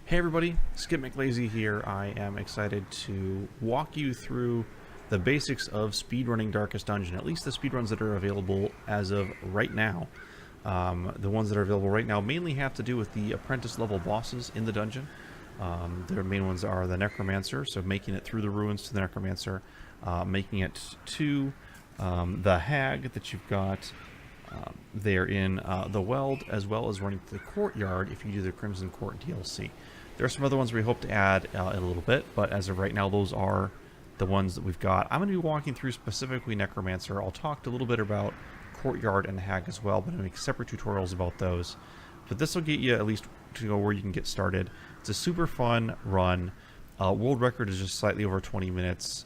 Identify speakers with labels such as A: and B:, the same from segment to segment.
A: Hey everybody, Skip McLazy here. I am excited to walk you through the basics of speedrunning Darkest Dungeon, at least the speedruns that are available as of right now. The ones that are available right now mainly have to do with the apprentice level bosses in the dungeon. The main ones are the Necromancer, so making it through the ruins to the Necromancer, making it to the Hag that you've got there in the Weld, as well as running to the Courtyard if you do the Crimson Court DLC. There are some other ones we hope to add in a little bit, but as of right now, those are the ones that we've got. I'm going to be walking through specifically Necromancer. I'll talk a little bit about Courtyard and Hag as well, but I'll make separate tutorials about those. But this will get you at least to go where you can get started. It's a super fun run. World record is just slightly over 20 minutes.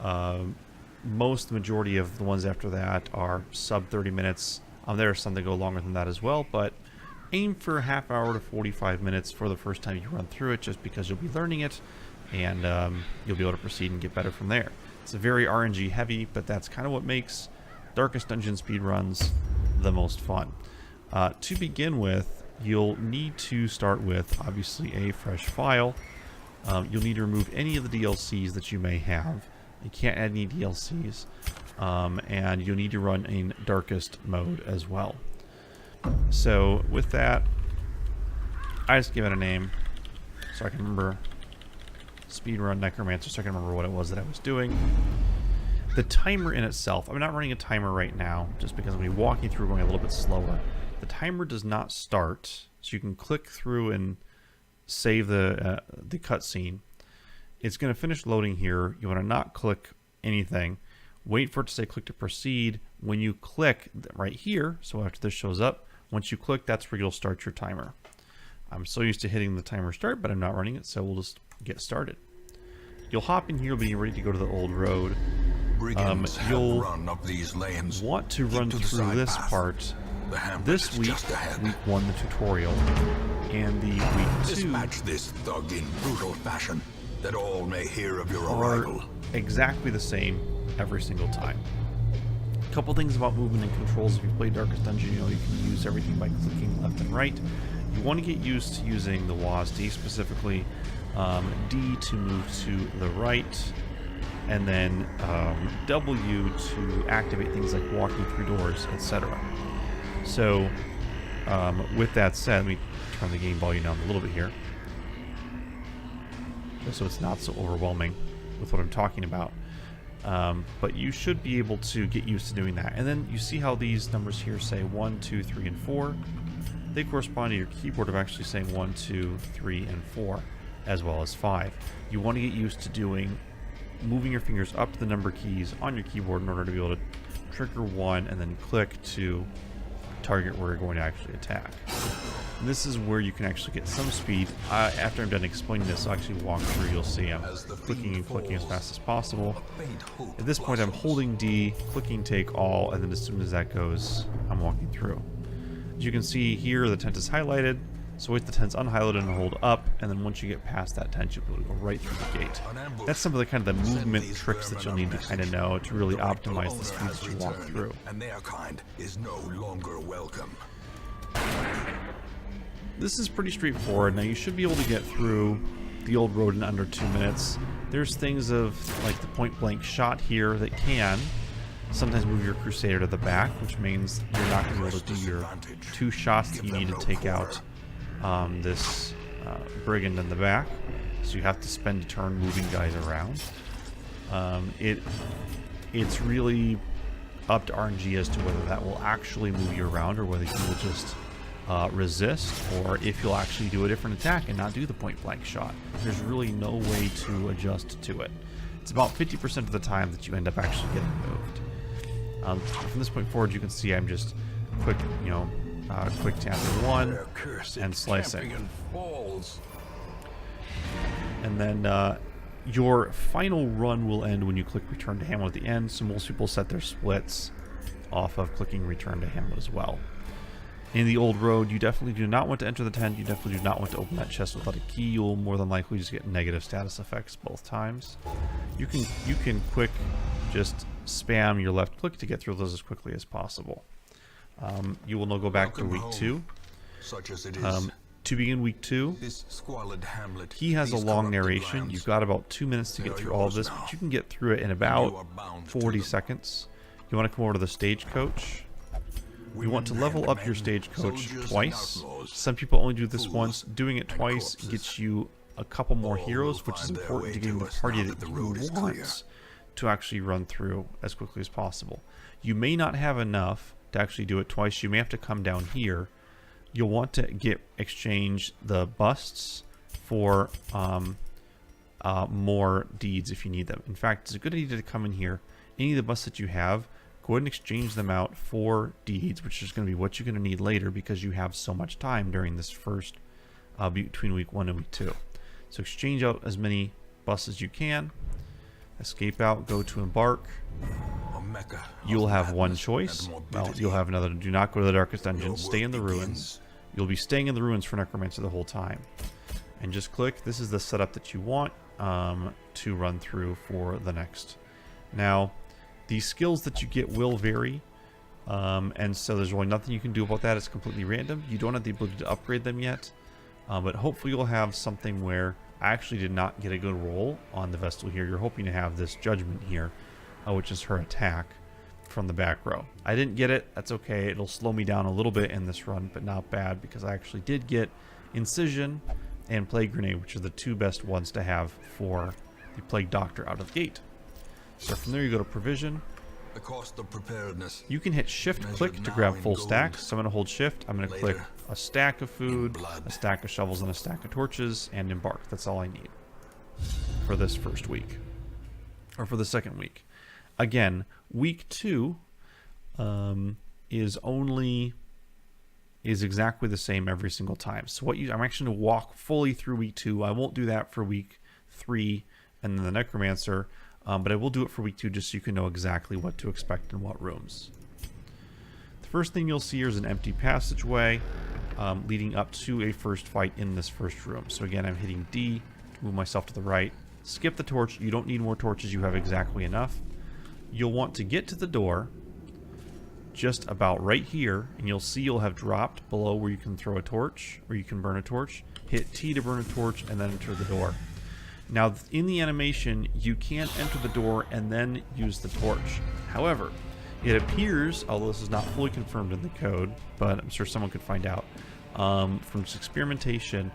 A: The majority of the ones after that are sub 30 minutes. There are some that go longer than that as well, but aim for a half hour to 45 minutes for the first time you run through it, just because you'll be learning it, and you'll be able to proceed and get better from there. It's a very RNG heavy, but that's kind of what makes Darkest Dungeon speedruns the most fun. To begin with, you'll need to start with, obviously, a fresh file. You'll need to remove any of the DLCs that you may have. You can't add any DLCs. And you'll need to run in Darkest mode as well. So with that, I just give it a name so I can remember Speedrun Necromancer, so I can remember what it was that I was doing. The timer in itself, I'm not running a timer right now just because I'm going to be walking through going a little bit slower. The timer does not start, so you can click through and save the cutscene. It's going to finish loading here. You want to not click anything. Wait for it to say click to proceed. When you click right here, so after this shows up, once you click, that's where you'll start your timer. I'm so used to hitting the timer start, but I'm not running it, so we'll just get started. You'll hop in here, being ready to go to the old road. You'll want to run through this part. This week, week 1, the tutorial, and the week 2
B: dispatch this thug in brutal fashion, that all may hear of your arrival.
A: Exactly the same every single time. A couple things about movement and controls. If you play Darkest Dungeon, you know you can use everything by clicking left and right. You want to get used to using the WASD, specifically D to move to the right, and then W to activate things like walking through doors, etc. So with that said, let me turn the game volume down a little bit here, just so it's not so overwhelming with what I'm talking about. But you should be able to get used to doing that. And then you see how these numbers here say 1, 2, 3, and 4. They correspond to your keyboard of actually saying 1, 2, 3, and 4, as well as 5. You want to get used to moving your fingers up to the number keys on your keyboard in order to be able to trigger 1 and then click to target where you're going to actually attack. And this is where you can actually get some speed. After I'm done explaining this, I'll actually walk through. You'll see I'm clicking and clicking as fast as possible. At this point, I'm holding D, clicking take all, and then as soon as that goes, I'm walking through. As you can see here, the tent is highlighted, so wait the tent's unhighlighted and hold up, and then once you get past that tent, you'll be able to go right through the gate. That's some of the kind of the movement tricks that you'll need to kind of know to really optimize the speed that you walk through.
B: And their kind is no longer welcome.
A: This is pretty straightforward. Now you should be able to get through the old road in under 2 minutes. There's things of like the point blank shot here that can sometimes move your Crusader to the back, which means you're not going to be able to do your 2 shots that you need to take out this brigand in the back. So you have to spend a turn moving guys around. It's really up to RNG as to whether that will actually move you around or whether you will just resist, or if you'll actually do a different attack and not do the point blank shot. There's really no way to adjust to it. It's about 50% of the time that you end up actually getting moved. From this point forward, you can see I'm just quick tapping 1 and slicing. And then your final run will end when you click return to Hamlet at the end, so most people set their splits off of clicking return to Hamlet as well. In the old road, you definitely do not want to enter the tent. You definitely do not want to open that chest without a key. You'll more than likely just get negative status effects both times. You can quick just spam your left click to get through those as quickly as possible. You will now go back to week 2.
B: Such as it is.
A: to begin week 2.
B: This squalid hamlet,
A: He has a
B: these
A: long
B: corrupted
A: narration.
B: lands,
A: You've got about 2 minutes to get
B: they're
A: through all of
B: yours
A: this,
B: now.
A: but you can get through it in
B: You
A: about
B: are bound to
A: 40
B: them.
A: seconds. You want to come over to the stagecoach. You want to
B: Women
A: level
B: and
A: up your
B: men,
A: stagecoach
B: soldiers and
A: twice.
B: outlaws,
A: Some people only do this
B: fools
A: once. Doing it
B: and
A: twice
B: corpses.
A: gets you a couple more
B: All
A: heroes,
B: will
A: which is
B: find their
A: important
B: way
A: to getting
B: to
A: the
B: us
A: party
B: now
A: that
B: that the
A: you
B: road is
A: want
B: clear.
A: to actually run through as quickly as possible. You may not have enough to actually do it twice. You may have to come down here. You'll want to exchange the busts for more deeds if you need them. In fact, it's a good idea to come in here. Any of the busts that you have, go ahead and exchange them out for deeds, which is going to be what you're going to need later because you have so much time during this first between week 1 and week 2. So exchange out as many busts as you can. Escape out, go to embark.
B: A mecca of
A: You'll have one
B: madness
A: choice.
B: and
A: Well,
B: morbidity.
A: you'll have another. Do not go to the darkest dungeon.
B: Your
A: Stay in the
B: work
A: ruins.
B: begins.
A: You'll be staying in the ruins for Necromancer the whole time. And just click. This is the setup that you want to run through for the next. Now, the skills that you get will vary. And so there's really nothing you can do about that. It's completely random. You don't have the ability to upgrade them yet. But hopefully you'll have something where I actually did not get a good roll on the Vestal here. You're hoping to have this Judgment here, which is her attack from the back row. I didn't get it. That's okay. It'll slow me down a little bit in this run, but not bad because I actually did get Incision and Plague Grenade, which are the 2 best ones to have for the Plague Doctor out of the gate. So from there you go to Provision.
B: The cost of preparedness.
A: You can hit shift
B: Measured
A: click to
B: now
A: grab
B: in
A: full
B: gold,
A: stacks. So I'm going to hold shift. I'm going to click
B: later
A: a stack of food,
B: blood.
A: a stack of shovels, and a stack of torches, and embark. That's all I need for this first week. Or for the second week. Again, week 2 is exactly the same every single time. So I'm actually going to walk fully through week 2. I won't do that for week 3 and then the Necromancer. But I will do it for week 2 just so you can know exactly what to expect in what rooms. The first thing you'll see here is an empty passageway leading up to a first fight in this first room. So again, I'm hitting D to move myself to the right. Skip the torch. You don't need more torches. You have exactly enough. You'll want to get to the door just about right here, and you'll see you'll have dropped below where you can throw a torch or you can burn a torch. Hit T to burn a torch and then enter the door. Now, in the animation, you can't enter the door and then use the torch. However, it appears, although this is not fully confirmed in the code, but I'm sure someone could find out, from just experimentation,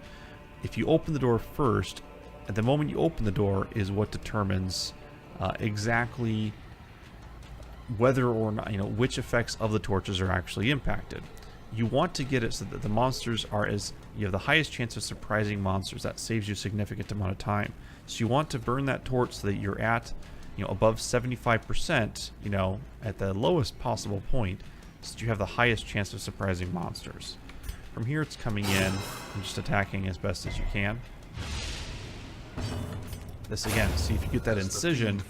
A: if you open the door first, at the moment you open the door is what determines exactly whether or not, which effects of the torches are actually impacted. You want to get it so that the monsters are you have the highest chance of surprising monsters. That saves you a significant amount of time. So you want to burn that torch so that you're at, above 75%, at the lowest possible point, so that you have the highest chance of surprising monsters. From here it's coming in and just attacking as best as you can. This again, see if you get that incision,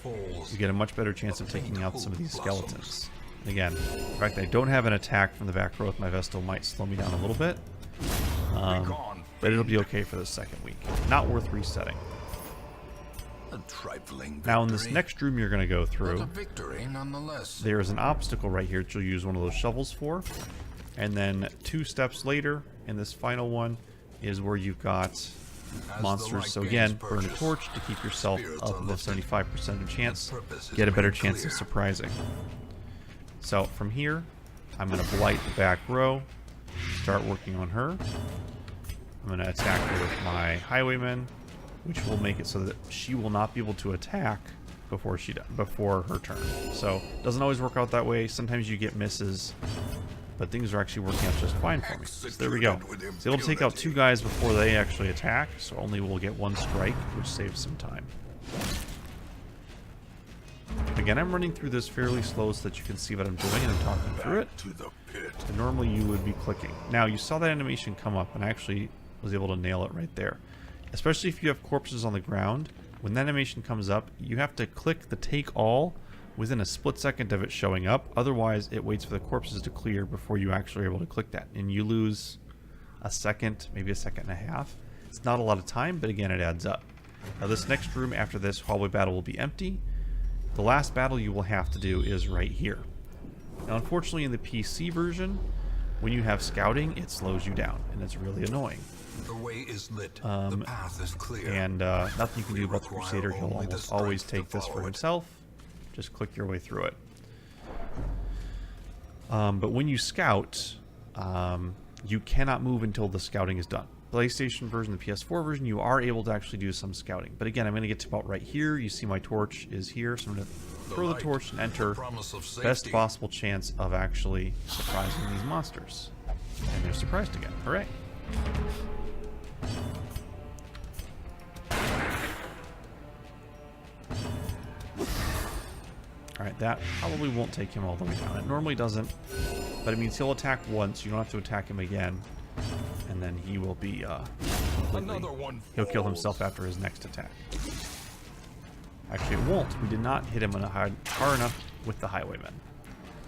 A: you get a much better chance of taking out some of these skeletons. And again, the fact that I don't have an attack from the back row with my Vestal might slow me down a little bit. But it'll be okay for the second week. Not worth resetting.
B: A trifling
A: Now in this
B: victory,
A: next room you're going to go
B: but a
A: through,
B: victory nonetheless.
A: there's an obstacle right here that you'll use one of those shovels for. And then 2 steps later, in this final one, is where you've got monsters. So again, burn a torch to keep yourself up above 75% of chance. Get a better chance of surprising. So from here, I'm going to blight the back row, start working on her. I'm going to attack her with my highwayman, which will make it so that she will not be able to attack before her turn. So it doesn't always work out that way. Sometimes you get misses, but things are actually working out just fine for me. So there we go. So able to take out 2 guys before they actually attack, so only we'll get 1 strike, which saves some time. Again, I'm running through this fairly slow so that you can see what I'm doing and I'm talking through it.
B: To the pit.
A: And normally you would be clicking. Now, you saw that animation come up and I actually was able to nail it right there. Especially if you have corpses on the ground, when that animation comes up, you have to click the take all within a split second of it showing up. Otherwise, it waits for the corpses to clear before you actually are able to click that. And you lose a second, maybe a second and a half. It's not a lot of time, but again, it adds up. Now, this next room after this hallway battle will be empty. The last battle you will have to do is right here. Now, unfortunately, in the PC version, when you have scouting, it slows you down, and it's really annoying.
B: The way is lit. The path is clear.
A: And nothing you can do about the Crusader. He'll
B: only the
A: almost always
B: strength
A: take
B: to
A: this for
B: follow it.
A: himself. Just click your way through it. But when you scout, you cannot move until the scouting is done. PlayStation version, the PS4 version, you are able to actually do some scouting. But again, I'm going to get to about right here. You see my torch is here, so I'm going to throw the torch and enter. Best possible chance of actually surprising these monsters. And they're surprised again. Hooray. Alright, that probably won't take him all the way down. It normally doesn't, but it means he'll attack once. You don't have to attack him again. And then he will be, he'll kill himself after his next attack. Actually, it won't. We did not hit him far enough with the Highwayman.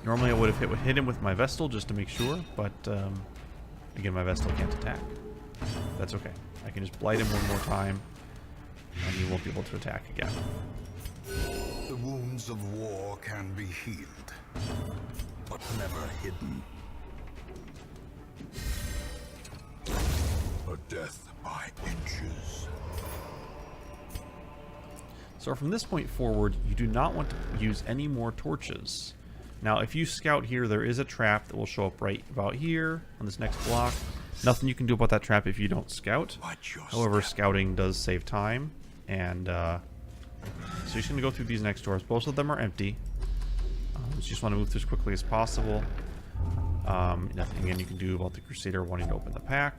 A: Normally I would have hit him with my Vestal just to make sure, but again, my Vestal can't attack. That's okay. I can just blight him one more time, and he won't be able to attack again.
B: The wounds of war can be healed, but never hidden. A death by inches.
A: So from this point forward, you do not want to use any more torches. Now, if you scout here, there is a trap that will show up right about here on this next block. Nothing you can do about that trap if you don't scout. However, scouting does save time, and so you're just going to go through these next doors. Both of them are empty. So you just want to move through as quickly as possible. Nothing again you can do about the Crusader wanting to open the pack.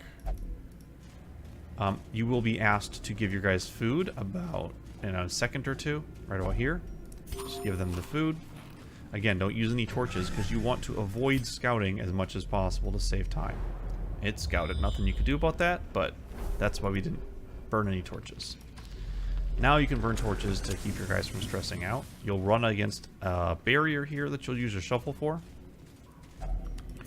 A: You will be asked to give your guys food about in a second or two, right about here. Just give them the food. Again, don't use any torches because you want to avoid scouting as much as possible to save time. It's scouted. Nothing you could do about that, but that's why we didn't burn any torches. Now you can burn torches to keep your guys from stressing out. You'll run against a barrier here that you'll use your shovel for.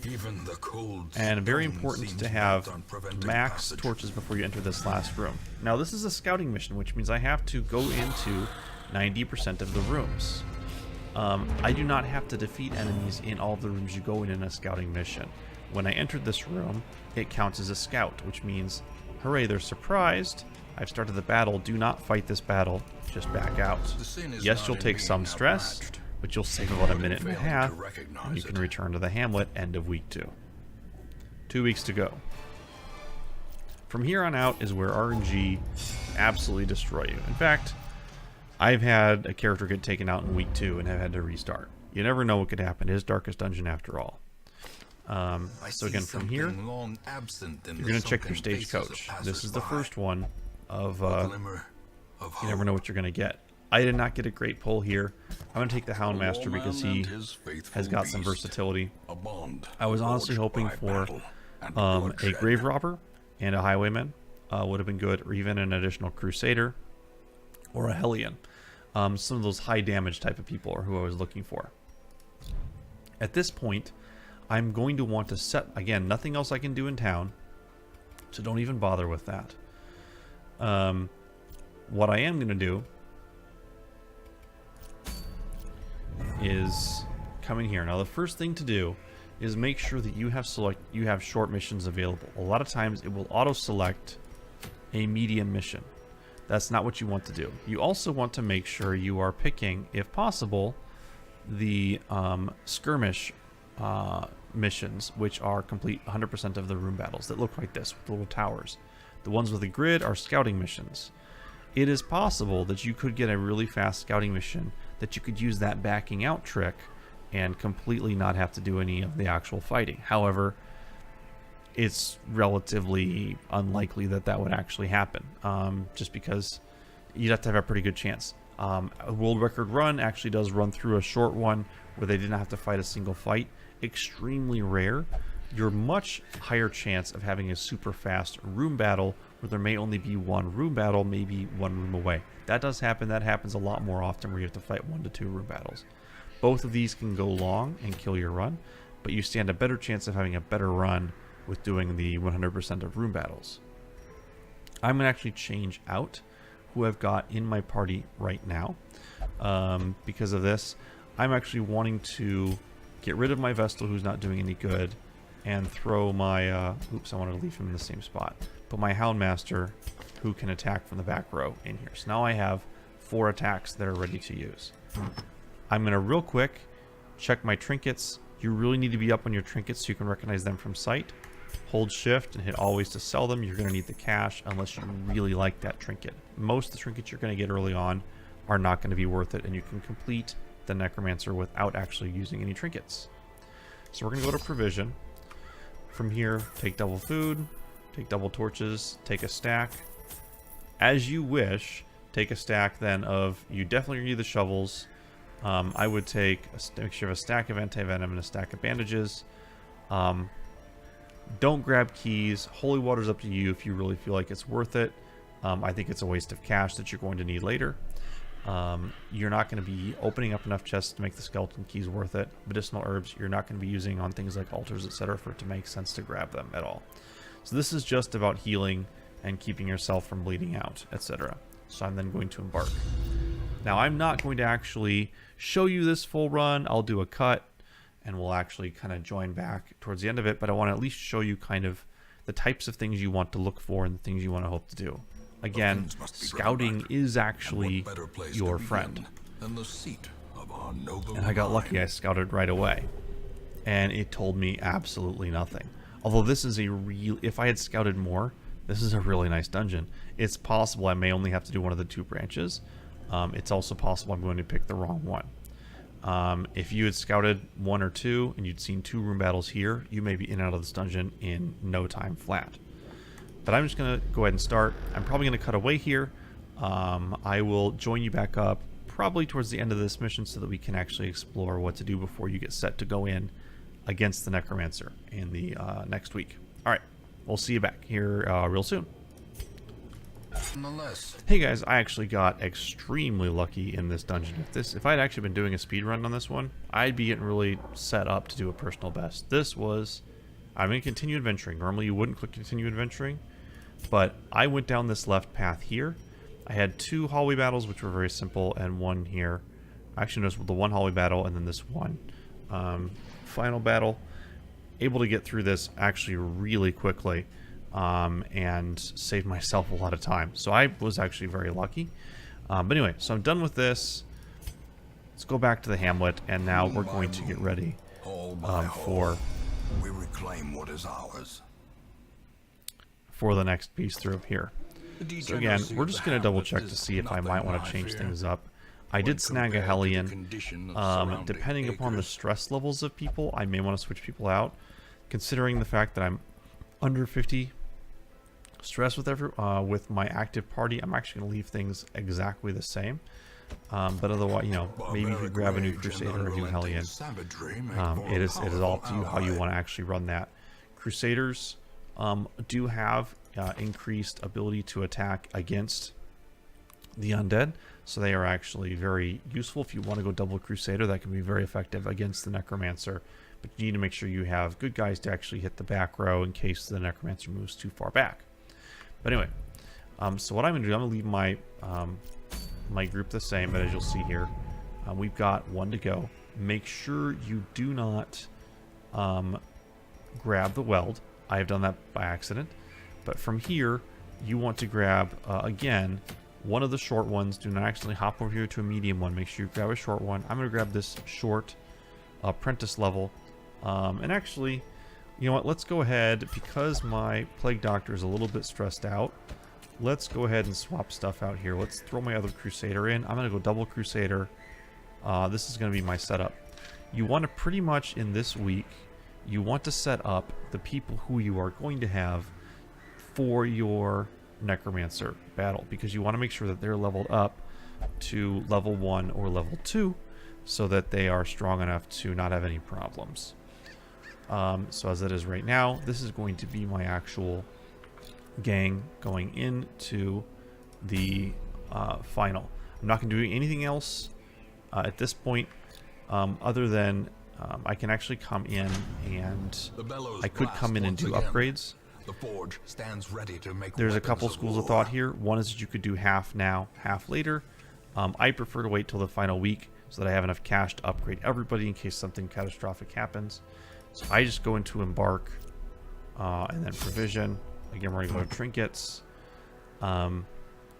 B: Even the cold
A: And very
B: stone
A: important
B: seems
A: to have
B: bent on preventing
A: max
B: passage.
A: torches before you enter this last room. Now this is a scouting mission, which means I have to go into 90% of the rooms. I do not have to defeat enemies in all of the rooms you go in a scouting mission. When I entered this room, it counts as a scout, which means, hooray, they're surprised. I've started the battle. Do not fight this battle. Just back out.
B: The sin is
A: Yes,
B: not
A: you'll
B: in
A: take
B: being
A: some stress,
B: outmatched,
A: but you'll save about a minute and a
B: failing to
A: half.
B: recognize
A: And you can
B: it.
A: return to the hamlet end of week 2. 2 weeks to go. From here on out is where RNG absolutely destroy you. In fact, I've had a character get taken out in week 2 and have had to restart. You never know what could happen. It is Darkest Dungeon after all. So again, from here, you're going to check your stagecoach. This is the first one of, you never know what you're going to get. I did not get a great pull here. I'm going to take the Houndmaster because he has got some versatility. I was honestly hoping for a Grave Robber and a Highwayman would have been good, or even an additional Crusader or a Hellion. Some of those high damage type of people are who I was looking for. At this point, I'm going to want to set, again, nothing else I can do in town, so don't even bother with that. What I am going to do is come in here. Now the first thing to do is make sure that you have short missions available. A lot of times it will auto select a medium mission. That's not what you want to do. You also want to make sure you are picking, if possible, the skirmish missions, which are complete 100% of the room battles that look like this with little towers. The ones with the grid are scouting missions. It is possible that you could get a really fast scouting mission that you could use that backing out trick and completely not have to do any of the actual fighting. However, it's relatively unlikely that that would actually happen, just because you'd have to have a pretty good chance. A world record run actually does run through a short one where they didn't have to fight a single fight. Extremely rare. You're much higher chance of having a super fast room battle where there may only be one room battle, maybe one room away. That does happen. That happens a lot more often where you have to fight 1 to 2 room battles. Both of these can go long and kill your run, but you stand a better chance of having a better run with doing the 100% of room battles. I'm going to actually change out who I've got in my party right now. Because of this, I'm actually wanting to get rid of my Vestal, who's not doing any good, and throw my... oops, I want to leave him in the same spot. put my Houndmaster, who can attack from the back row, in here. So now I have 4 attacks that are ready to use. I'm going to real quick check my trinkets. You really need to be up on your trinkets so you can recognize them from sight. Hold shift and hit always to sell them. You're going to need the cash unless you really like that trinket. Most of the trinkets you're going to get early on are not going to be worth it, and you can complete the Necromancer without actually using any trinkets. So we're going to go to provision. From here, take double food, take double torches, take a stack. As you wish, take a stack then of, you definitely need the shovels. I would take a mixture of a stack of anti-venom and a stack of bandages. Don't grab keys. Holy water's up to you if you really feel like it's worth it. I think it's a waste of cash that you're going to need later. You're not going to be opening up enough chests to make the skeleton keys worth it. Medicinal herbs, you're not going to be using on things like altars, etc. for it to make sense to grab them at all. So this is just about healing and keeping yourself from bleeding out, etc. So I'm then going to embark. Now I'm not going to actually show you this full run. I'll do a cut and we'll actually kind of join back towards the end of it, but I want to at least show you kind of the types of things you want to look for and the things you want to hope to do. Again, scouting is actually your friend. And I got lucky, I scouted right away. And it told me absolutely nothing. Although this is a real, if I had scouted more, this is a really nice dungeon. It's possible I may only have to do one of the 2 branches. It's also possible I'm going to pick the wrong one. If you had scouted 1 or 2 and you'd seen 2 room battles here, you may be in and out of this dungeon in no time flat. But I'm just going to go ahead and start. I'm probably going to cut away here. I will join you back up probably towards the end of this mission so that we can actually explore what to do before you get set to go in against the Necromancer in the next week. Alright, we'll see you back here real soon. Hey guys, I actually got extremely lucky in this dungeon. If I'd actually been doing a speedrun on this one, I'd be getting really set up to do a personal best. This was, I'm going to continue adventuring. Normally you wouldn't click continue adventuring, but I went down this left path here. I had 2 hallway battles, which were very simple, and 1 here. I actually noticed the 1 hallway battle and then this 1 final battle. Able to get through this actually really quickly. And saved myself a lot of time. So I was actually very lucky. But anyway, so I'm done with this. Let's go back to the hamlet, and now we're going to get ready
B: we reclaim what is ours.
A: For the next piece through here. So again, we're just going to double check to see if I might want to change things up. I did snag a Hellion. Depending upon the stress levels of people, I may want to switch people out. Considering the fact that I'm under 50 stress with my active party, I'm actually going to leave things exactly the same. But otherwise, you know, maybe you could grab a new Crusader or a new Hellion. It is all up to you how you want to actually run that. Crusaders do have increased ability to attack against the undead, so they are actually very useful. If you want to go double Crusader, that can be very effective against the Necromancer. But you need to make sure you have good guys to actually hit the back row in case the Necromancer moves too far back. But anyway, so what I'm going to do, I'm going to leave my my group the same, but as you'll see here, we've got 1 to go. Make sure you do not grab the weld. I have done that by accident. But from here, you want to grab, again, one of the short ones. Do not actually hop over here to a medium one. Make sure you grab a short one. I'm going to grab this short apprentice level. And actually, you know what, let's go ahead, because my Plague Doctor is a little bit stressed out, let's go ahead and swap stuff out here. Let's throw my other Crusader in. I'm going to go double Crusader. This is going to be my setup. You want to pretty much, in this week, you want to set up the people who you are going to have for your Necromancer battle, because you want to make sure that they're leveled up to level 1 or level 2 so that they are strong enough to not have any problems. So as it is right now, this is going to be my actual gang going into the final. I'm not going to do anything else at this point other than I can actually come in and I could come in and do upgrades.
B: The forge stands ready to make.
A: There's a couple schools of thought here. One is that you could do half now, half later. I prefer to wait till the final week so that I have enough cash to upgrade everybody in case something catastrophic happens. So I just go into embark and then provision. Again, we're going to go to trinkets.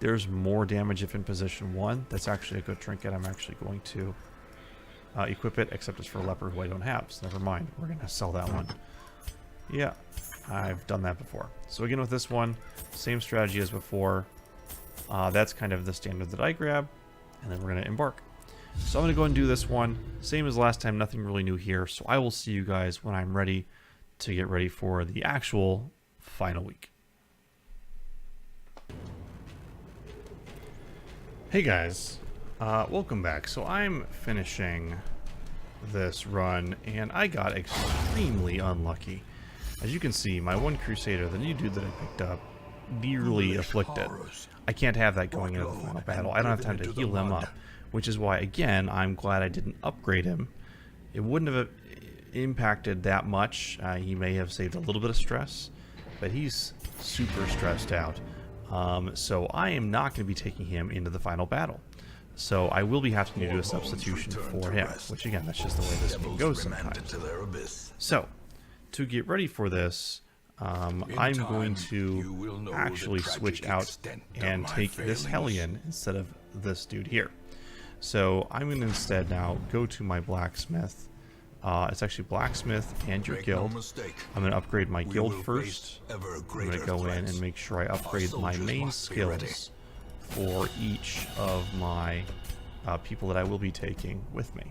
A: There's more damage if in position 1. That's actually a good trinket. I'm actually going to equip it, except it's for a leper who I don't have. So never mind. We're going to sell that one. Yeah, I've done that before. So again, with this one, same strategy as before. That's kind of the standard that I grab. And then we're going to embark. So I'm going to go and do this one. Same as last time, nothing really new here. So I will see you guys when I'm ready to get ready for the actual final week. Hey guys, welcome back. So I'm finishing this run and I got extremely unlucky. As you can see, my one Crusader, the new dude that I picked up, nearly afflicted. I can't have that going into the final battle. I don't have time to heal him up, which is why, again, I'm glad I didn't upgrade him. It wouldn't have impacted that much. He may have saved a little bit of stress, but he's super stressed out. So I am not going to be taking him into the final battle. So I will be having to do a substitution for him, which again, that's just the way this game goes sometimes. So, to get ready for this, I'm going to actually switch out and take this Hellion instead of this dude here. So I'm going to instead now go to my blacksmith. It's actually blacksmith and your guild. I'm going to upgrade my guild first. I'm going to go in and make sure I upgrade my main skills for each of my people that I will be taking with me.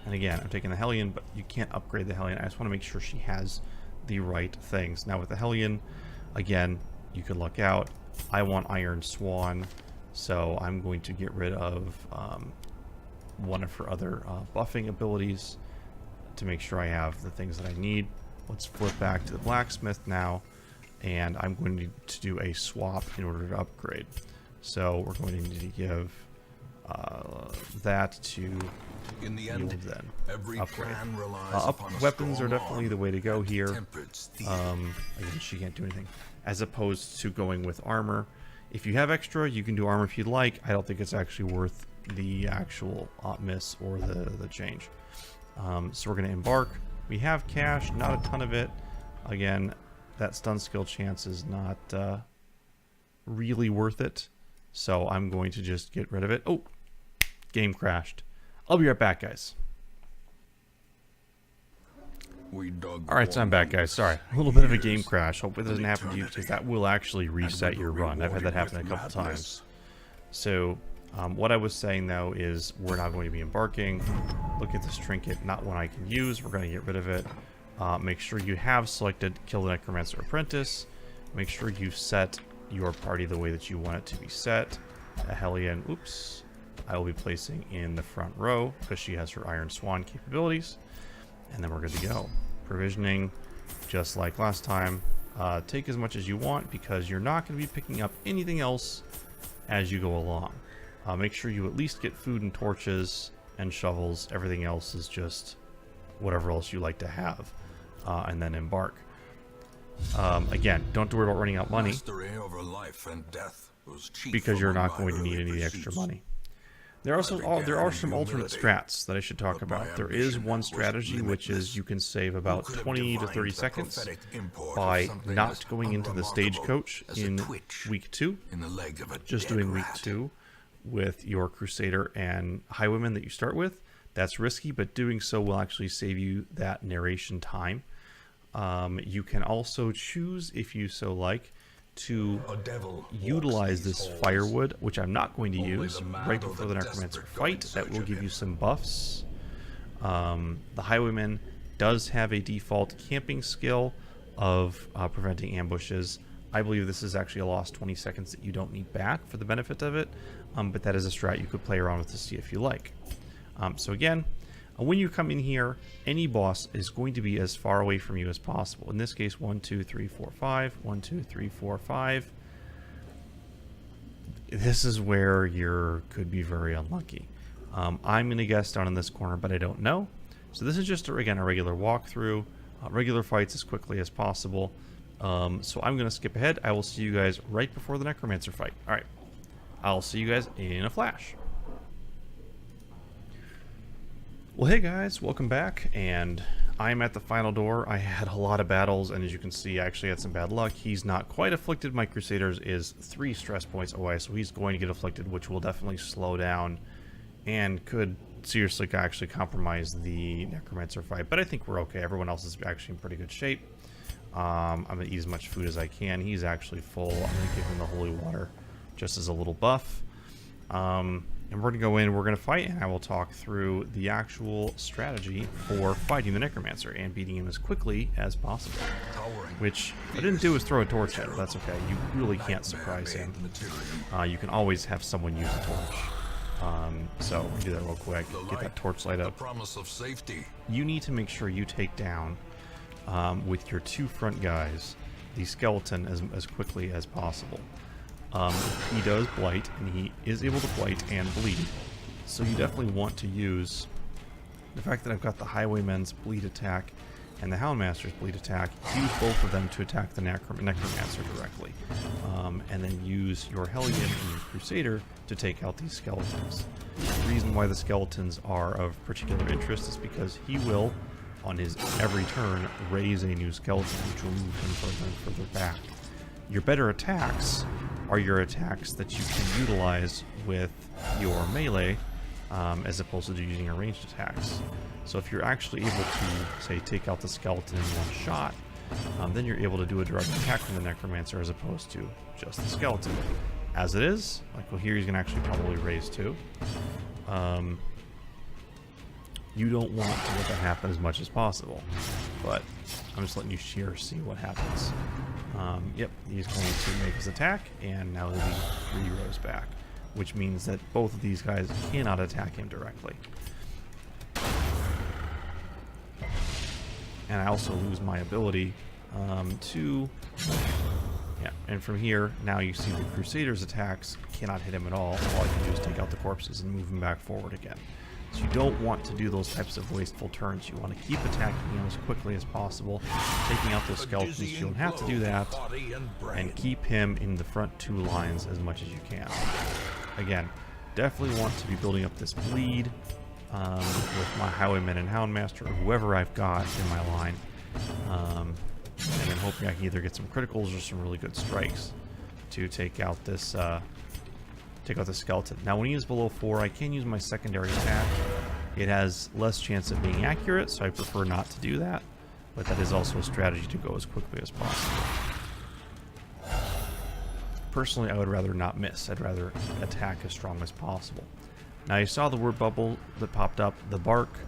A: And again, I'm taking the Hellion, but you can't upgrade the Hellion. I just want to make sure she has the right things. Now with the Hellion, again, you can luck out. I want Iron Swan, so I'm going to get rid of one of her other buffing abilities to make sure I have the things that I need. Let's flip back to the blacksmith now, and I'm going to do a swap in order to upgrade. So we're going to need to give that to in the end, then upgrade. Weapons are definitely the way to go here. Again, she can't do anything, as opposed to going with armor. If you have extra, you can do armor if you'd like. I don't think it's actually worth the actual miss or the change. So we're going to embark. We have cash, not a ton of it. Again, that stun skill chance is not really worth it. So I'm going to just get rid of it. Oh, game crashed. I'll be right back, guys. Alright, so I'm back, guys. Sorry. A little bit of a game crash. Hope it doesn't happen to you, because that will actually reset your run. I've had that happen a couple times. So, what I was saying, though, is we're not going to be embarking. Look at this trinket. Not one I can use. We're going to get rid of it. Make sure you have selected Kill the Necromancer Apprentice. Make sure you set your party the way that you want it to be set. A Hellion, oops, I will be placing in the front row because she has her Iron Swan capabilities. And then we're good to go. Provisioning, just like last time. Take as much as you want because you're not going to be picking up anything else as you go along. Make sure you at least get food and torches and shovels. Everything else is just whatever else you like to have. And then embark. Again, don't worry about running out money because you're not going to need any of the extra money. There are some alternate strats that I should talk about. There is one strategy, which is you can save about 20 to 30 seconds by not going into the stagecoach in week 2, just doing week 2 with your Crusader and Highwayman that you start with. That's risky, but doing so will actually save you that narration time. You can also choose, if you so like, to utilize this firewood, which I'm not going to use, right before the Necromancer fight. That will give you some buffs. The Highwayman does have a default camping skill of preventing ambushes. I believe this is actually a lost 20 seconds that you don't need back for the benefit of it, but that is a strat you could play around with to see if you like. So again, when you come in here, any boss is going to be as far away from you as possible. In this case, 1, 2, 3, 4, 5. 1, 2, 3, 4, 5. This is where you could be very unlucky. I'm going to guess down in this corner, but I don't know. So this is just, again, a regular walkthrough. Regular fights as quickly as possible. So I'm going to skip ahead. I will see you guys right before the Necromancer fight. Alright. I'll see you guys in a flash. Well, hey guys, welcome back, and I'm at the final door. I had a lot of battles, and as you can see, I actually had some bad luck. He's not quite afflicted. My Crusaders is 3 stress points away, so he's going to get afflicted, which will definitely slow down and could seriously actually compromise the Necromancer fight. But I think we're okay. Everyone else is actually in pretty good shape. I'm going to eat as much food as I can. He's actually full. I'm going to give him the holy water just as a little buff. And we're going to go in, we're going to fight, and I will talk through the actual strategy for fighting the Necromancer and beating him as quickly as possible. Which I didn't do is throw a torch at him. That's okay. You really can't surprise him. You can always have someone use a torch. So we'll do that real quick. Get that torch light up. You need to make sure you take down, with your 2 front guys, the skeleton as quickly as possible. He does blight, and he is able to blight and bleed. So you definitely want to use the fact that I've got the Highwayman's bleed attack and the Houndmaster's bleed attack. Use both of them to attack the Necromancer directly. And then use your Hellion and your Crusader to take out these skeletons. The reason why the skeletons are of particular interest is because he will, on his every turn, raise a new skeleton, which will move him further and further back. Your better attacks are your attacks that you can utilize with your melee, as opposed to using your ranged attacks. So if you're actually able to, say, take out the skeleton in one shot, then you're able to do a direct attack from the Necromancer as opposed to just the skeleton. As it is, like, well, here he's going to actually probably raise 2. You don't want to let that happen as much as possible, but I'm just letting you see what happens. Yep, he's going to make his attack, and now he'll be 3 rows back, which means that both of these guys cannot attack him directly. And I also lose my ability to... Yeah, and from here, now you see the Crusader's attacks cannot hit him at all. All I can do is take out the corpses and move him back forward again. So you don't want to do those types of wasteful turns. You want to keep attacking him as quickly as possible, taking out those skeletons. You don't have to do that, and keep him in the front 2 lines as much as you can. Again, definitely want to be building up this bleed with my Highwayman and Houndmaster, or whoever I've got in my line, and then hoping I can either get some criticals or some really good strikes to take out this the skeleton. Now when he is below 4, I can use my secondary attack. It has less chance of being accurate, so I prefer not to do that, but that is also a strategy to go as quickly as possible. Personally, I would rather not miss. I'd rather attack as strong as possible. Now you saw the word bubble that popped up, the bark.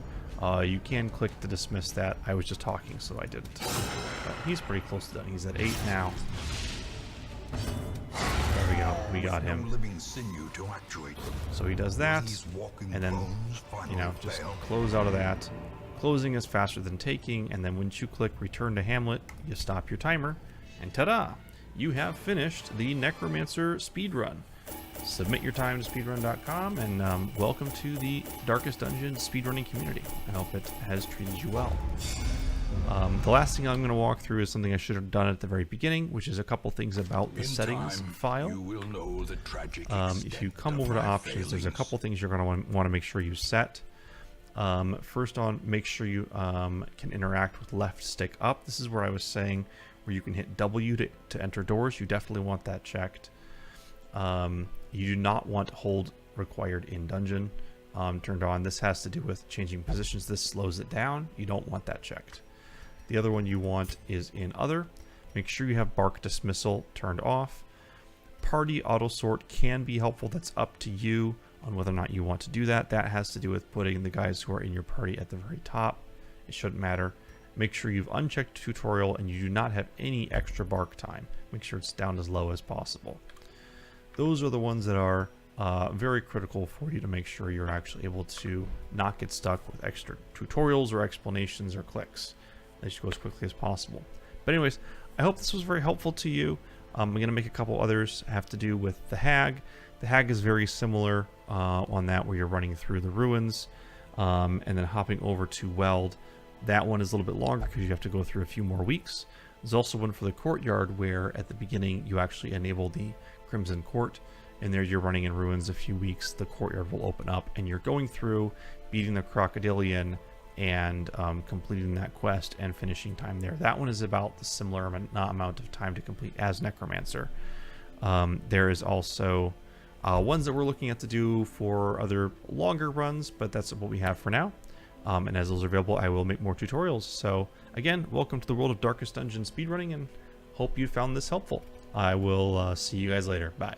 A: You can click to dismiss that. I was just talking, so I didn't. But he's pretty close to done. He's at 8 now. There we go. We got him. So he does that, and then, you know, just close out of that. Closing is faster than taking, and then once you click Return to Hamlet, you stop your timer, and ta-da! You have finished the Necromancer speedrun. Submit your time to speedrun.com, and welcome to the Darkest Dungeon speedrunning community. I hope it has treated you well. The last thing I'm going to walk through is something I should have done at the very beginning, which is a couple things about the settings file. If you come over to options, there's a couple things you're going to want to make sure you set. First on, make sure you can interact with left stick up. This is where I was saying where you can hit W to enter doors. You definitely want that checked. You do not want hold required in dungeon turned on. This has to do with changing positions. This slows it down. You don't want that checked. The other one you want is in other. Make sure you have bark dismissal turned off. Party auto sort can be helpful. That's up to you on whether or not you want to do that. That has to do with putting the guys who are in your party at the very top. It shouldn't matter. Make sure you've unchecked tutorial and you do not have any extra bark time. Make sure it's down as low as possible. Those are the ones that are very critical for you to make sure you're actually able to not get stuck with extra tutorials or explanations or clicks. That should go as quickly as possible. But anyways, I hope this was very helpful to you. I'm going to make a couple others have to do with the Hag. The Hag is very similar on that, where you're running through the ruins and then hopping over to Weld. That one is a little bit longer because you have to go through a few more weeks. There's also one for the Courtyard where at the beginning you actually enable the Crimson Court, and there you're running in ruins a few weeks. The Courtyard will open up and you're going through, beating the Crocodilian, and completing that quest and finishing time there. That one is about the similar amount of time to complete as Necromancer. There is also ones that we're looking at to do for other longer runs, but that's what we have for now. And as those are available, I will make more tutorials. So again, welcome to the world of Darkest Dungeon speedrunning, and hope you found this helpful. I will see you guys later. Bye.